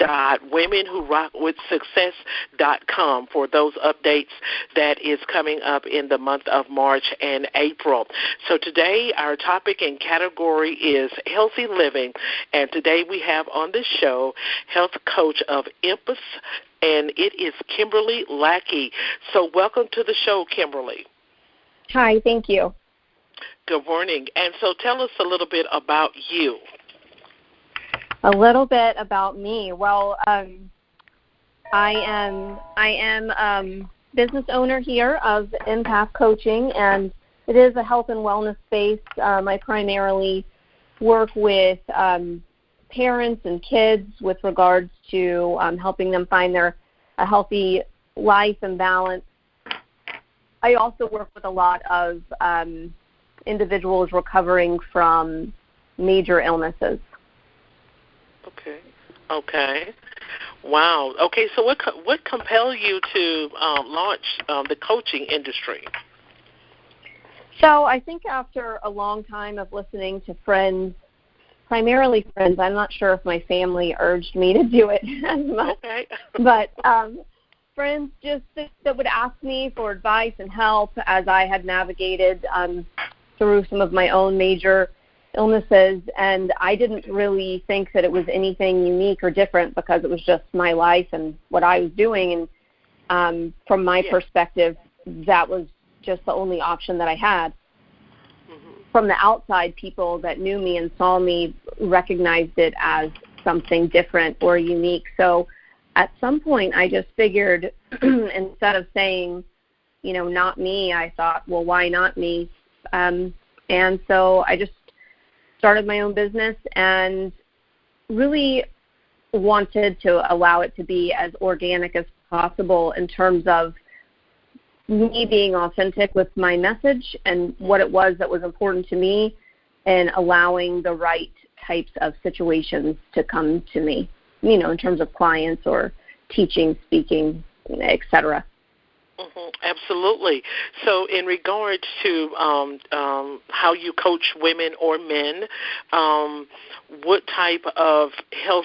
www.womenwhorockwithsuccess.com for those updates that is coming up in the month of March and April. So today our topic and category is healthy living, and today we have on the show health coach of Empath, and it is Kimberly Lackey. So welcome to the show, Kimberly. Hi, thank you. Good morning. And so tell us a little bit about you. A little bit about me. Well, I am business owner here of Empath Coaching, and it is a health and wellness space. I primarily work with parents and kids with regards to helping them find a healthy life and balance. I also work with a lot of individuals recovering from major illnesses. Okay. Wow. Okay, so what compelled you to launch the coaching industry? So I think after a long time of listening to friends, primarily friends, I'm not sure if my family urged me to do it as much, okay. but friends just that would ask me for advice and help as I had navigated through some of my own major illnesses, and I didn't really think that it was anything unique or different because it was just my life and what I was doing, and from my perspective, that was just the only option that I had. From the outside, people that knew me and saw me recognized it as something different or unique. So at some point, I just figured instead of saying, not me, I thought, well, why not me? And so I just started my own business and really wanted to allow it to be as organic as possible in terms of me being authentic with my message and what it was that was important to me, and allowing the right types of situations to come to me, in terms of clients or teaching, speaking, etc. Absolutely. So in regards to how you coach women or men, what type of health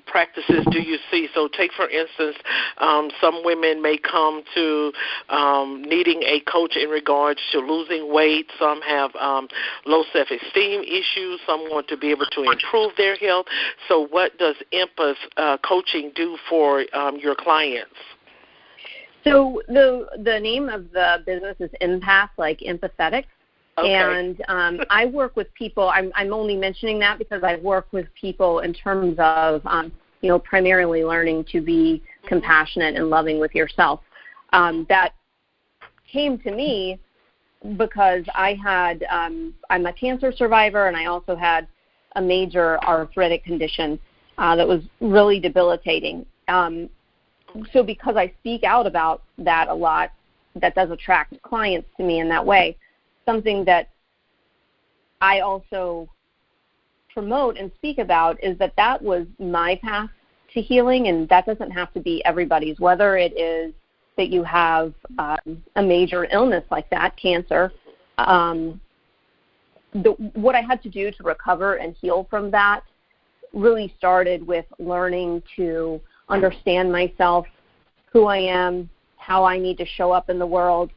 practices do you see? So take, for instance, some women may come to needing a coach in regards to losing weight. Some have low self-esteem issues. Some want to be able to improve their health. So what does Empath coaching do for your clients? So the name of the business is Empath, like empathetic. Okay. And I work with people. I'm only mentioning that because I work with people in terms of, primarily learning to be compassionate and loving with yourself. That came to me because I'm a cancer survivor, and I also had a major arthritic condition that was really debilitating. So because I speak out about that a lot, that does attract clients to me in that way. Something that I also promote and speak about is that was my path to healing, and that doesn't have to be everybody's, whether it is that you have a major illness like that, cancer. What I had to do to recover and heal from that really started with learning to understand myself, who I am, how I need to show up in the world,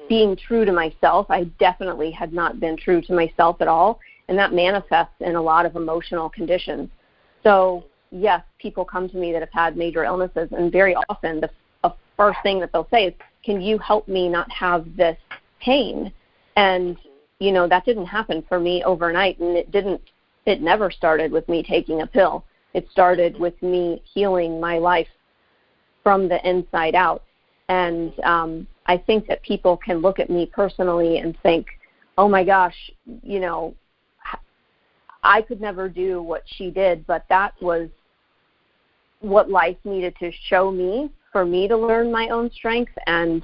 being true to myself. I definitely had not been true to myself at all, and that manifests in a lot of emotional conditions. So, yes, people come to me that have had major illnesses, and very often the first thing that they'll say is, can you help me not have this pain? And, that didn't happen for me overnight, and it never started with me taking a pill. It started with me healing my life from the inside out. And I think that people can look at me personally and think, oh my gosh, I could never do what she did, but that was what life needed to show me for me to learn my own strength. And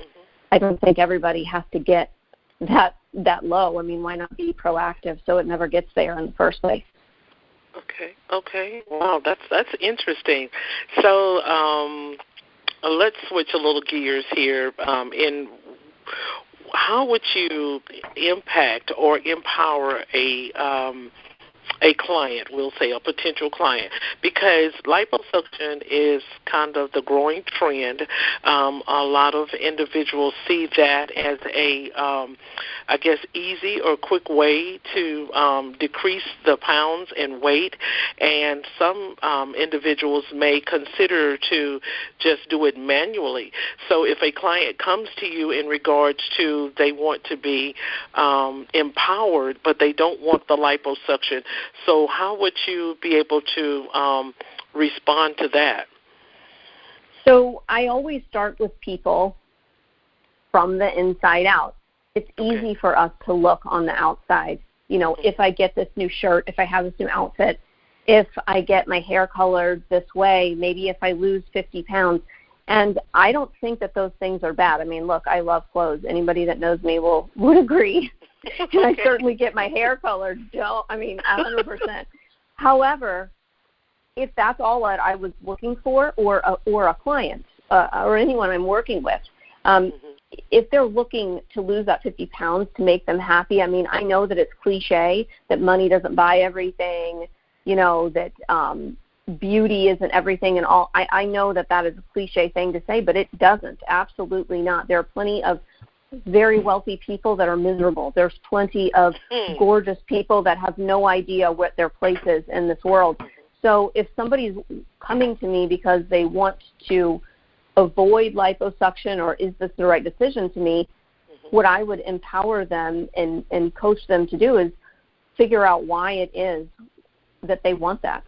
I don't think everybody has to get that low. I mean, why not be proactive so it never gets there in the first place? Okay. Wow, that's interesting. So let's switch a little gears here. In how would you impact or empower a a client, we'll say a potential client, because liposuction is kind of the growing trend. A lot of individuals see that as a, I guess, easy or quick way to decrease the pounds and weight, and some individuals may consider to just do it manually. So if a client comes to you in regards to they want to be empowered, but they don't want the liposuction, so how would you be able to respond to that? So I always start with people from the inside out. It's easy for us to look on the outside. You know, if I get this new shirt, if I have this new outfit, if I get my hair colored this way, maybe if I lose 50 pounds. And I don't think that those things are bad. I mean, look, I love clothes. Anybody that knows me would agree. And I certainly get my hair colored. 100%. However, if that's all that I was looking for, or a client, or anyone I'm working with, if they're looking to lose that 50 pounds to make them happy, I mean, I know that it's cliche that money doesn't buy everything, you know, that beauty isn't everything and all. I know that is a cliche thing to say, but it doesn't. Absolutely not. There are plenty of very wealthy people that are miserable. There's plenty of gorgeous people that have no idea what their place is in this world. So if somebody's coming to me because they want to avoid liposuction, or is this the right decision to me, what I would empower them and coach them to do is figure out why it is that they want that.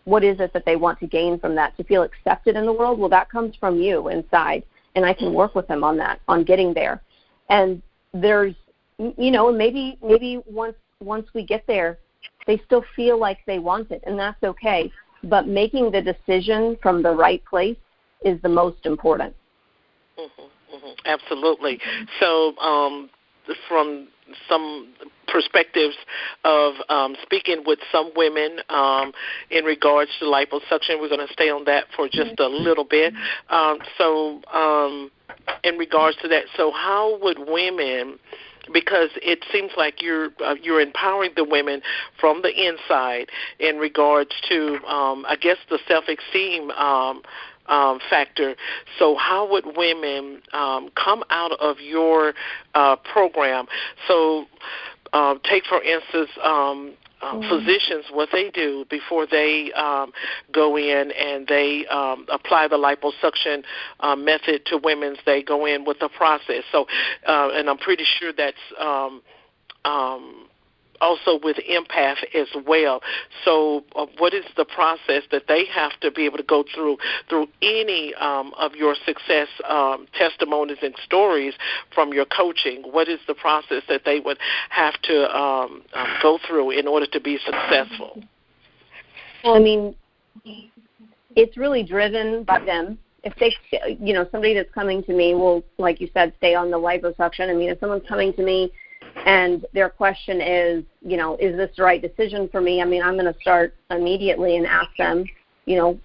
What is it that they want to gain from that, to feel accepted in the world? Well, that comes from you inside, and I can work with them on that, on getting there. And there's, you know, maybe once we get there, they still feel like they want it, and that's okay. But making the decision from the right place is the most important. Absolutely. So from some perspectives of speaking with some women in regards to liposuction, we're going to stay on that for just a little bit. So in regards to that, so how would women, because it seems like you're empowering the women from the inside in regards to, I guess, the self-esteem factor. So how would women come out of your program? So take, for instance, physicians, what they do before they go in and they apply the liposuction method to women. They go in with a process. So, and I'm pretty sure that's also with Empath as well. So what is the process that they have to be able to go through any of your success testimonies and stories from your coaching? What is the process that they would have to go through in order to be successful? Well, I mean, it's really driven by them. If they, you know, somebody that's coming to me will, like you said, stay on the liposuction. I mean, if someone's coming to me and their question is, you know, is this the right decision for me? I mean, I'm going to start immediately and ask them, you know,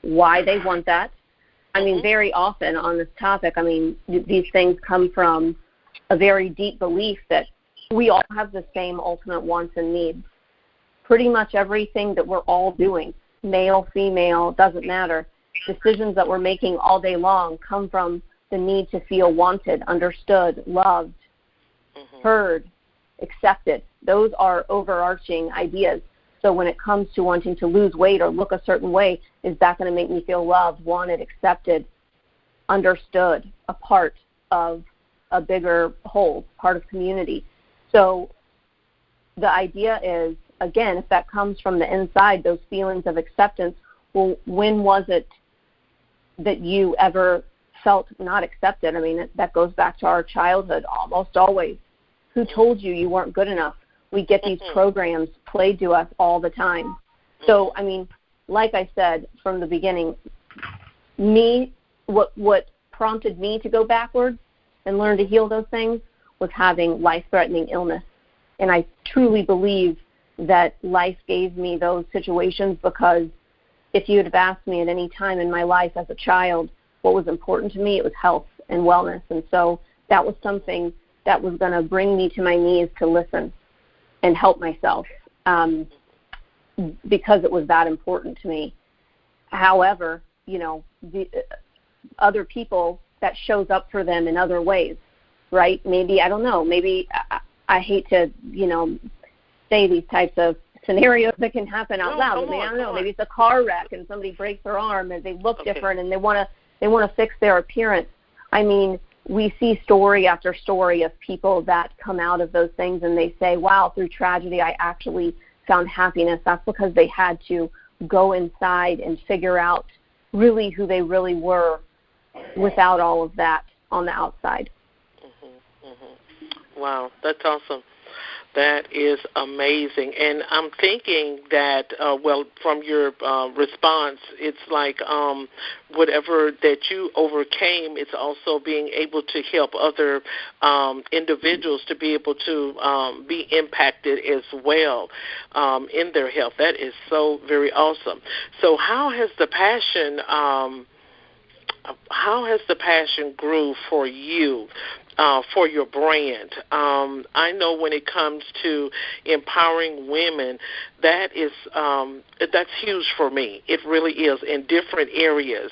why they want that. I mean, very often on this topic, I mean, these things come from a very deep belief that we all have the same ultimate wants and needs. Pretty much everything that we're all doing, male, female, doesn't matter, decisions that we're making all day long come from the need to feel wanted, understood, loved, heard, accepted. Those are overarching ideas. So when it comes to wanting to lose weight or look a certain way, is that going to make me feel loved, wanted, accepted, understood, a part of a bigger whole, part of community? So the idea is, again, if that comes from the inside, those feelings of acceptance, well, when was it that you ever felt not accepted? I mean, that goes back to our childhood almost always. Who told you you weren't good enough? We get these programs played to us all the time. So, I mean, like I said from the beginning, what prompted me to go backwards and learn to heal those things was having life-threatening illness. And I truly believe that life gave me those situations, because if you would have asked me at any time in my life as a child what was important to me, it was health and wellness. And so that was something that was going to bring me to my knees to listen and help myself. because it was that important to me. However, the other people, that shows up for them in other ways, right? Maybe, I don't know, maybe I hate to, say these types of scenarios that can happen out loud. I don't know. Maybe it's a car wreck and somebody breaks their arm and they look different and they want to fix their appearance. I mean, we see story after story of people that come out of those things and they say, wow, through tragedy, I actually found happiness. That's because they had to go inside and figure out really who they really were without all of that on the outside. Wow, that's awesome. That is amazing. And I'm thinking that, from your response, it's like whatever that you overcame, it's also being able to help other individuals to be able to be impacted as well in their health. That is so very awesome. So how has the passion grew for you? For your brand. I know when it comes to empowering women, that's huge for me. It really is, in different areas,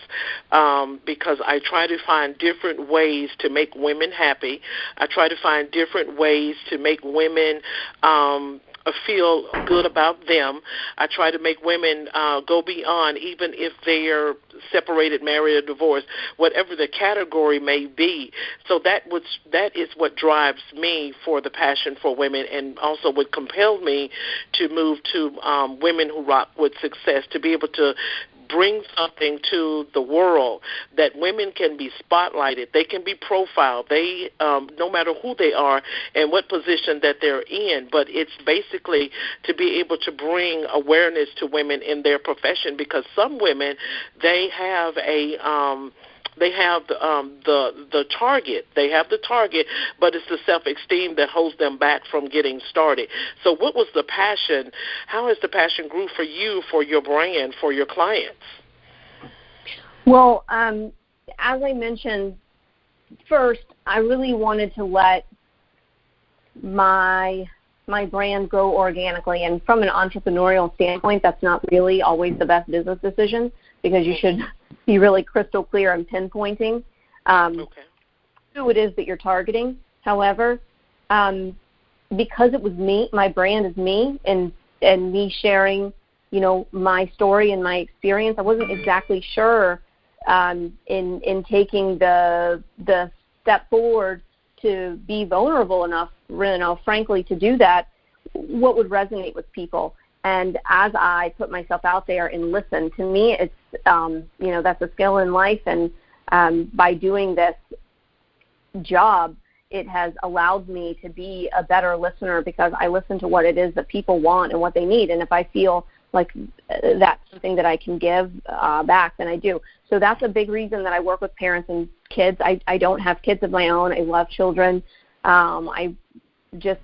because I try to find different ways to make women happy. I try to find different ways to make women feel good about them. I try to make women go beyond, even if they're separated, married, or divorced, whatever the category may be. So that is what drives me for the passion for women, and also what compelled me to move to Women Who Rock with Success, to be able to bring something to the world that women can be spotlighted, they can be profiled, they no matter who they are and what position that they're in, but it's basically to be able to bring awareness to women in their profession, because some women, they have the target, but it's the self-esteem that holds them back from getting started. So what was the passion? How has the passion grew for you, for your brand, for your clients? Well, as I mentioned, first, I really wanted to let my brand grow organically. And from an entrepreneurial standpoint, that's not really always the best business decision, because you should be really crystal clear and pinpointing who it is that you're targeting. However, because it was me, my brand is me, and me sharing, my story and my experience, I wasn't exactly sure in taking the step forward to be vulnerable enough, frankly, to do that, what would resonate with people. And as I put myself out there and listen, to me, it's, that's a skill in life. And by doing this job, it has allowed me to be a better listener, because I listen to what it is that people want and what they need. And if I feel like that's something that I can give back, then I do. So that's a big reason that I work with parents and kids. I don't have kids of my own. I love children. I just,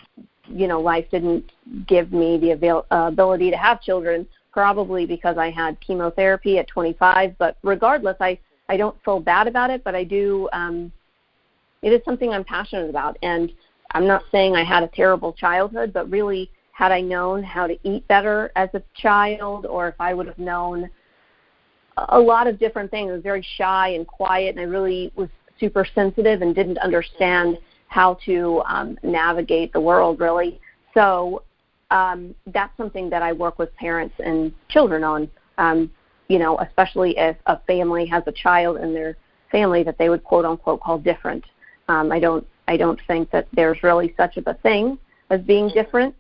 life didn't give me the ability to have children, probably because I had chemotherapy at 25. But regardless, I don't feel bad about it, but I do. It is something I'm passionate about. And I'm not saying I had a terrible childhood, but really, had I known how to eat better as a child, or if I would have known a lot of different things. I was very shy and quiet, and I really was super sensitive and didn't understand how to navigate the world, really. So that's something that I work with parents and children on, especially if a family has a child in their family that they would quote-unquote call different. I don't think that there's really such a thing as being different.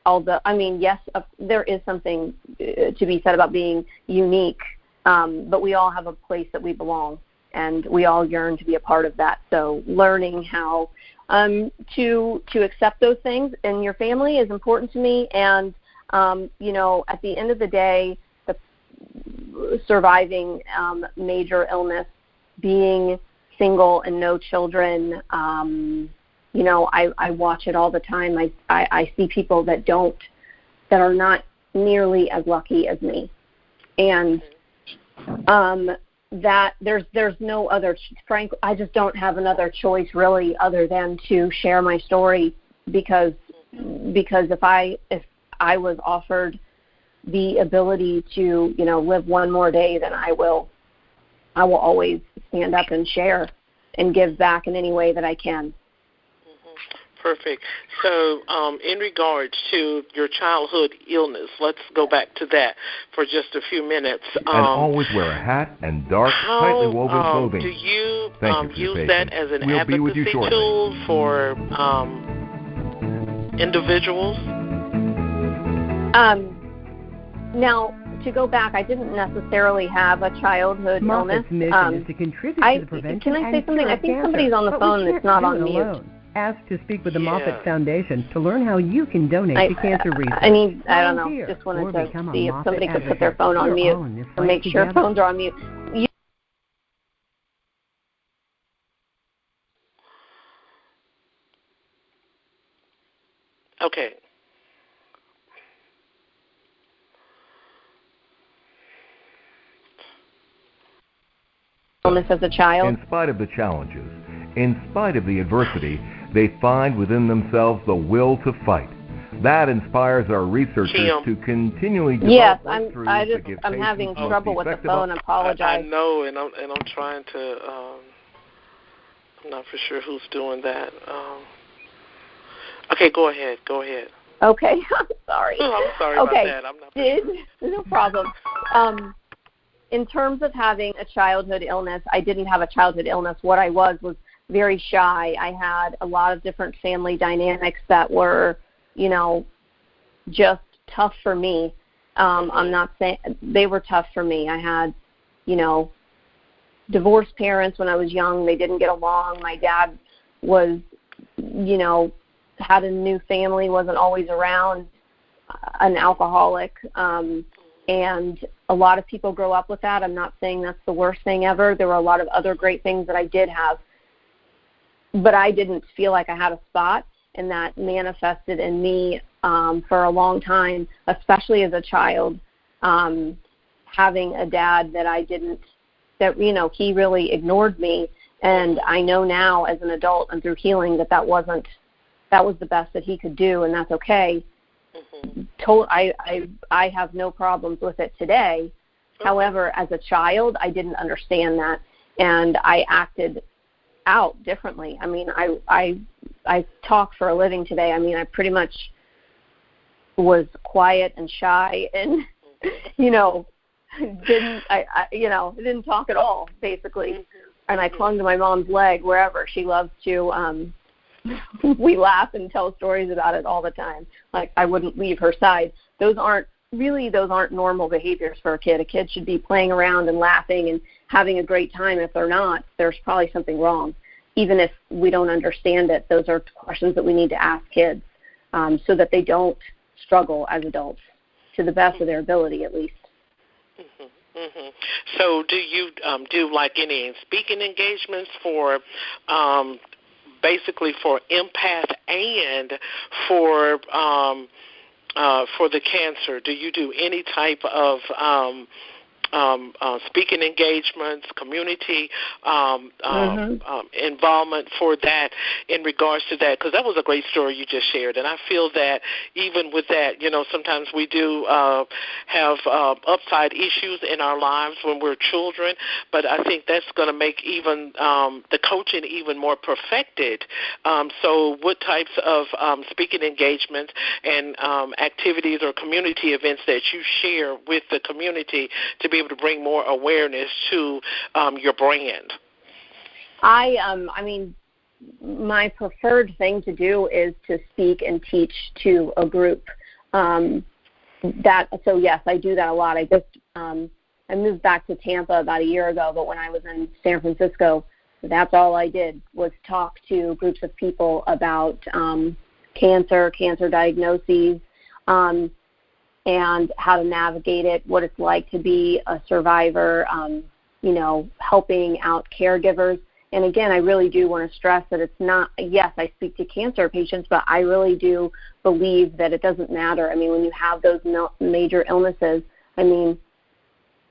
Although, yes, there is something to be said about being unique, but we all have a place that we belong, and we all yearn to be a part of that. So learning how to accept those things in your family is important to me. And, at the end of the day, surviving major illness, being single and no children, I watch it all the time. I see people that are not nearly as lucky as me. And that there's no other, frankly, I just don't have another choice really other than to share my story, because if I was offered the ability to, live one more day, then I will always stand up and share and give back in any way that I can. Perfect. So in regards to your childhood illness, let's go back to that for just a few minutes. And always wear a hat and dark, tightly woven clothing. Do you use patience. that as an advocacy tool for individuals? Now, to go back, I didn't necessarily have a childhood illness. Mission is to contribute to the prevention can I say something? I think somebody's on the phone that's not on mute. Alone. Ask to speak with the Moffitt Foundation to learn how you can donate to cancer research. I don't know. Just wanted to see if somebody could put their phone on mute and make sure phones are on mute. Okay. Illness as a child. In spite of the challenges, in spite of the adversity, they find within themselves the will to fight. That inspires our researchers to continually develop Yes, I'm having trouble with the phone. I apologize. I know, and I'm trying to. I'm not for sure who's doing that. Okay, go ahead. Okay, I'm sorry. Oh, I'm sorry about that. I'm not. No problem. In terms of having a childhood illness, I didn't have a childhood illness. What I was very shy. I had a lot of different family dynamics that were, just tough for me. I'm not saying they were tough for me. I had, divorced parents when I was young. They didn't get along. My dad was, had a new family, wasn't always around, an alcoholic. And a lot of people grow up with that. I'm not saying that's the worst thing ever. There were a lot of other great things that I did have. But I didn't feel like I had a spot, and that manifested in me for a long time, especially as a child, having a dad that he really ignored me. And I know now as an adult and through healing that was the best that he could do, and that's okay. I have no problems with it today. However, as a child, I didn't understand that, and I acted out differently. I mean, I talk for a living today. I mean, I pretty much was quiet and shy, and didn't talk at all, basically. And I clung to my mom's leg wherever. She loves to. We laugh and tell stories about it all the time. Like, I wouldn't leave her side. Those aren't normal behaviors for a kid. A kid should be playing around and laughing and having a great time. If they're not, there's probably something wrong. Even if we don't understand it, those are questions that we need to ask kids so that they don't struggle as adults, to the best of their ability, at least. So do you do like any speaking engagements for basically for empath and for the cancer? Do you do any type of speaking engagements, community involvement for that in regards to that? Because that was a great story you just shared, and I feel that even with that, sometimes we do have upside issues in our lives when we're children, but I think that's going to make even the coaching even more perfected. So what types of speaking engagements and activities or community events that you share with the community to be able to bring more awareness to your brand? I mean, my preferred thing to do is to speak and teach to a group. So yes, I do that a lot. I moved back to Tampa about a year ago, but when I was in San Francisco, that's all I did was talk to groups of people about cancer diagnoses, and how to navigate it, what it's like to be a survivor, helping out caregivers. And again, I really do want to stress that it's not, yes, I speak to cancer patients, but I really do believe that it doesn't matter. I mean, when you have those major illnesses, I mean,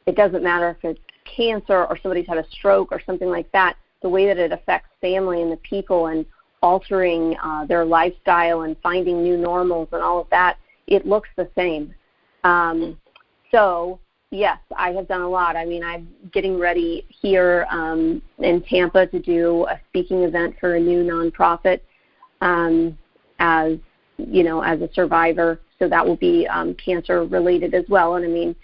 it doesn't matter if it's cancer or somebody's had a stroke or something like that, the way that it affects family and the people and altering their lifestyle and finding new normals and all of that, it looks the same. So, yes, I have done a lot. I mean, I'm getting ready here in Tampa to do a speaking event for a new nonprofit as a survivor. So that will be cancer related as well. And I mean,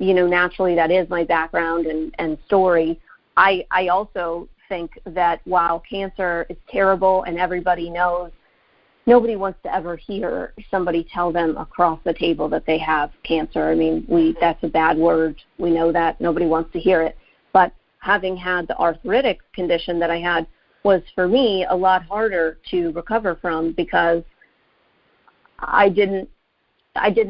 naturally that is my background and story. I also think that while cancer is terrible and everybody knows, nobody wants to ever hear somebody tell them across the table that they have cancer. I mean, that's a bad word. We know that. Nobody wants to hear it. But having had the arthritic condition that I had was, for me, a lot harder to recover from, because I didn't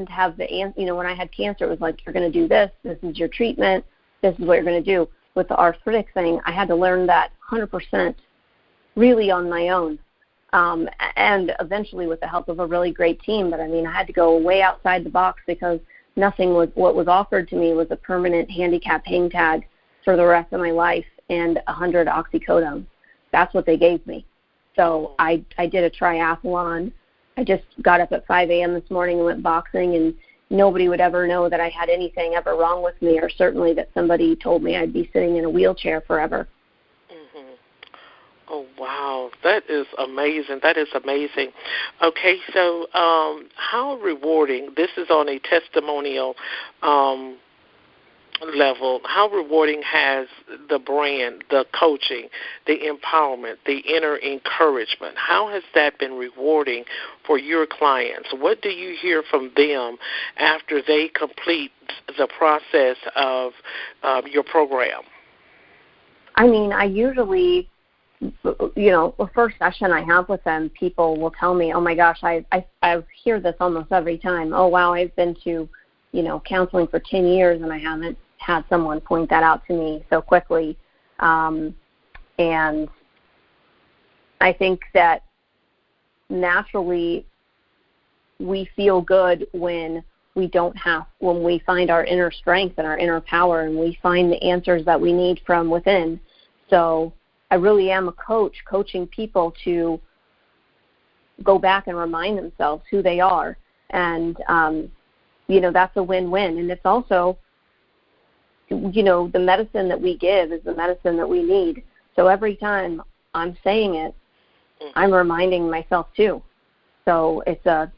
have the answer. When I had cancer, it was like, you're going to do this. This is your treatment. This is what you're going to do. With the arthritic thing, I had to learn that 100% really on my own. And eventually with the help of a really great team. But, I mean, I had to go way outside the box, because what was offered to me was a permanent handicap hang tag for the rest of my life and 100 oxycodone. That's what they gave me. So I did a triathlon. I just got up at 5 a.m. this morning and went boxing, and nobody would ever know that I had anything ever wrong with me, or certainly that somebody told me I'd be sitting in a wheelchair forever. Oh, wow. That is amazing. That is amazing. Okay, so how rewarding, this is on a testimonial level, how rewarding has the brand, the coaching, the empowerment, the inner encouragement, how has that been rewarding for your clients? What do you hear from them after they complete the process of your program? I mean, I usually, the first session I have with them, people will tell me, oh, my gosh, I hear this almost every time. Oh, wow, I've been to, counseling for 10 years, and I haven't had someone point that out to me so quickly. And I think that naturally we feel good when we find our inner strength and our inner power, and we find the answers that we need from within. So I really am a coach, coaching people to go back and remind themselves who they are. And, that's a win-win. And it's also, the medicine that we give is the medicine that we need. So every time I'm saying it, I'm reminding myself too. So it's a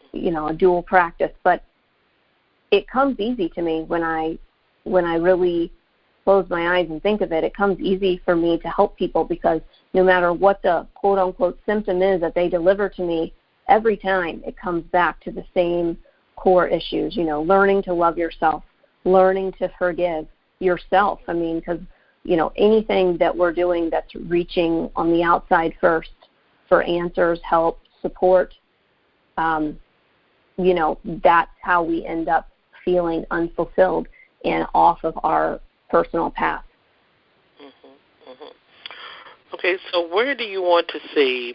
dual practice. But it comes easy to me when I really close my eyes and think of it. It comes easy for me to help people, because no matter what the quote-unquote symptom is that they deliver to me, every time it comes back to the same core issues, learning to love yourself, learning to forgive yourself. I mean, because, anything that we're doing that's reaching on the outside first for answers, help, support, that's how we end up feeling unfulfilled and off of our personal path. Okay, so where do you want to see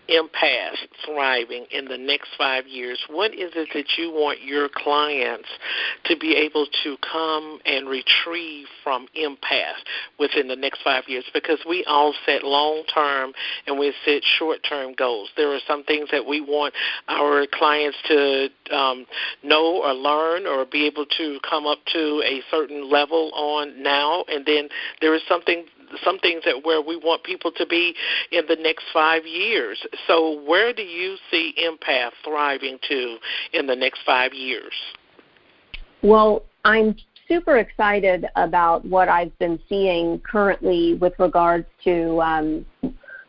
Empath thriving in the next 5 years? What is it that you want your clients to be able to come and retrieve from Empath within the next 5 years? Because we all set long-term and we set short-term goals. There are some things that we want our clients to know or learn or be able to come up to a certain level on now, and then there is some things that where we want people to be in the next 5 years. So where do you see Empath thriving to in the next 5 years? Well, I'm super excited about what I've been seeing currently with regards to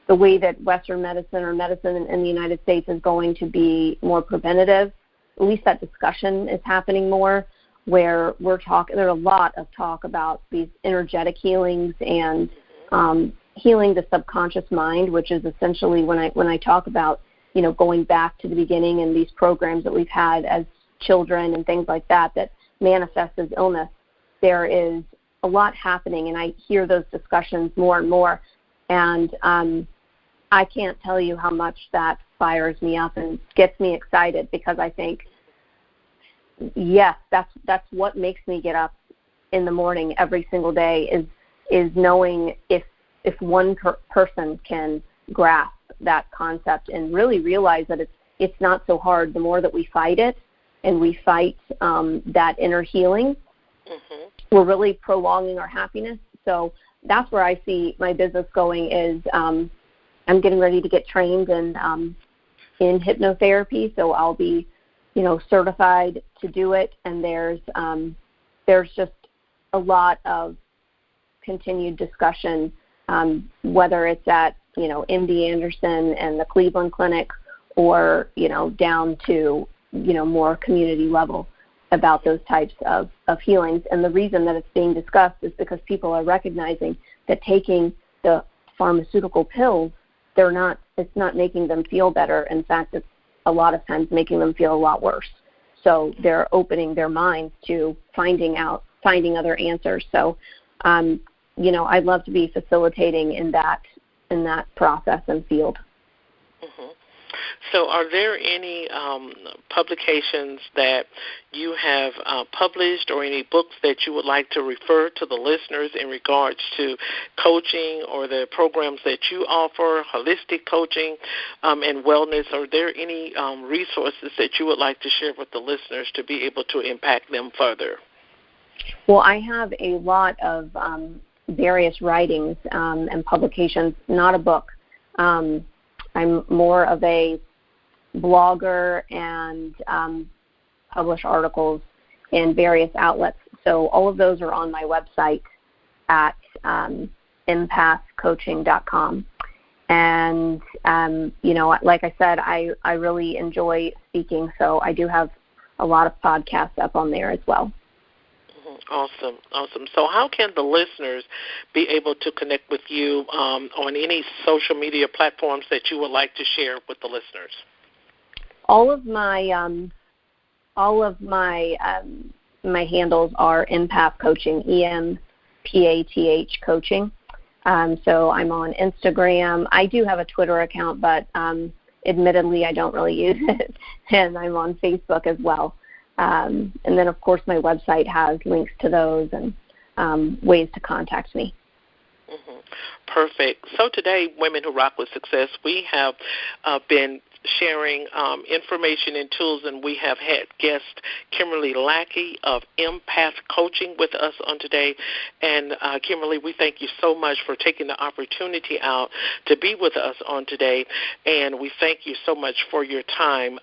the way that Western medicine or medicine in the United States is going to be more preventative. At least that discussion is happening more, where there's a lot of talk about these energetic healings and healing the subconscious mind, which is essentially when I talk about, going back to the beginning and these programs that we've had as children and things like that manifest as illness. There is a lot happening, and I hear those discussions more and more, and I can't tell you how much that fires me up and gets me excited, because I think, yes, that's what makes me get up in the morning every single day is knowing if one person can grasp that concept and really realize that it's not so hard. The more that we fight it, and we fight that inner healing, we're really prolonging our happiness. So that's where I see my business going is I'm getting ready to get trained in hypnotherapy, so I'll be, certified to do it, and there's just a lot of continued discussion, whether it's at, MD Anderson and the Cleveland Clinic or, down to, more community level about those types of healings. And the reason that it's being discussed is because people are recognizing that taking the pharmaceutical pills, it's not making them feel better. In fact, it's a lot of times making them feel a lot worse. So they're opening their minds to finding other answers. So, I'd love to be facilitating in that process and field. So are there any publications that you have published or any books that you would like to refer to the listeners in regards to coaching or the programs that you offer, holistic coaching and wellness? Are there any resources that you would like to share with the listeners to be able to impact them further? Well, I have a lot of various writings and publications, not a book. I'm more of a blogger and publish articles in various outlets. So all of those are on my website at empathcoaching.com. And, like I said, I really enjoy speaking, so I do have a lot of podcasts up on there as well. Awesome. So how can the listeners be able to connect with you on any social media platforms that you would like to share with the listeners? All of my my handles are Empath Coaching, EMPATH Coaching. So I'm on Instagram. I do have a Twitter account, but admittedly I don't really use it. And I'm on Facebook as well. And then, of course, my website has links to those and ways to contact me. Perfect. So today, Women Who Rock with Success, we have been sharing information and tools, and we have had guest Kimberly Lackey of Empath Coaching with us on today. And Kimberly, we thank you so much for taking the opportunity out to be with us on today, and we thank you so much for your time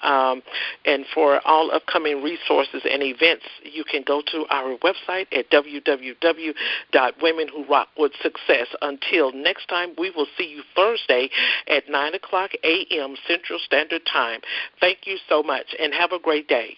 and for all upcoming resources and events. You can go to our website at www.womenwhorockwithsuccess. Until next time, we will see you Thursday at 9 o'clock a.m. Central Standard Time. Thank you so much, and have a great day.